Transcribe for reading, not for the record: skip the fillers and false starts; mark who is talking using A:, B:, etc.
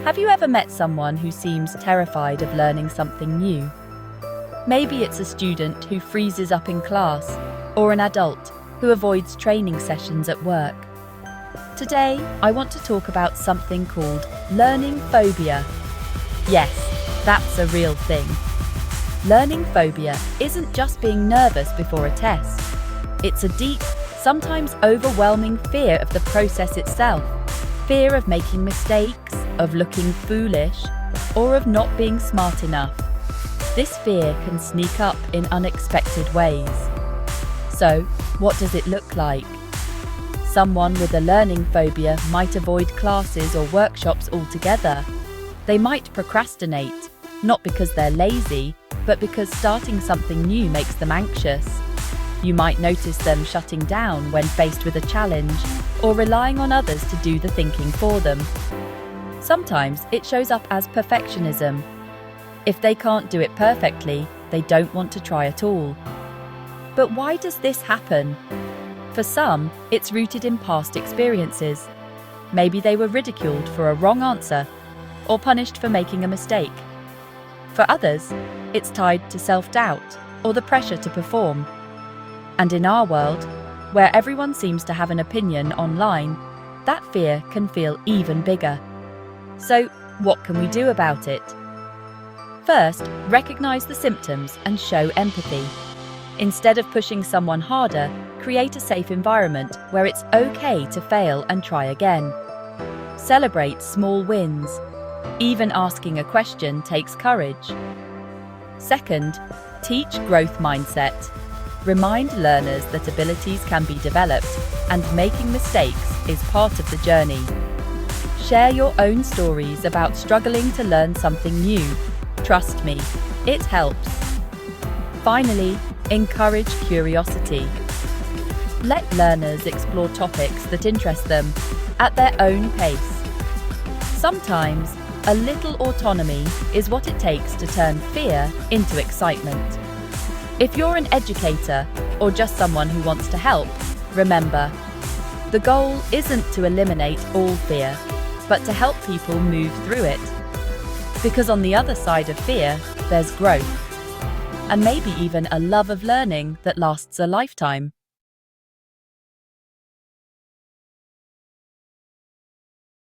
A: Have you ever met someone who seems terrified of learning something new? Maybe it's a student who freezes up in class, or an adult who avoids training sessions at work. Today, I want to talk about something called learning phobia. Yes, that's a real thing. Learning phobia isn't just being nervous before a test. It's a deep, sometimes overwhelming fear of the process itself. Fear of making mistakes, of looking foolish, or of not being smart enough. This fear can sneak up in unexpected ways. So, what does it look like? Someone with a learning phobia might avoid classes or workshops altogether. They might procrastinate, not because they're lazy, but because starting something new makes them anxious. You might notice them shutting down when faced with a challenge, or relying on others to do the thinking for them. Sometimes it shows up as perfectionism. If they can't do it perfectly, they don't want to try at all. But why does this happen? For some, it's rooted in past experiences. Maybe they were ridiculed for a wrong answer, or punished for making a mistake. For others, it's tied to self-doubt or the pressure to perform. And in our world, where everyone seems to have an opinion online, that fear can feel even bigger. So, what can we do about it? First, recognize the symptoms and show empathy. Instead of pushing someone harder, create a safe environment where it's okay to fail and try again. Celebrate small wins. Even asking a question takes courage. Second, teach growth mindset. Remind learners that abilities can be developed and making mistakes is part of the journey. Share your own stories about struggling to learn something new. Trust me, it helps. Finally, encourage curiosity. Let learners explore topics that interest them at their own pace. Sometimes, a little autonomy is what it takes to turn fear into excitement. If you're an educator or just someone who wants to help, remember, the goal isn't to eliminate all fear, but to help people move through it. Because on the other side of fear, there's growth, and maybe even a love of learning that lasts a lifetime.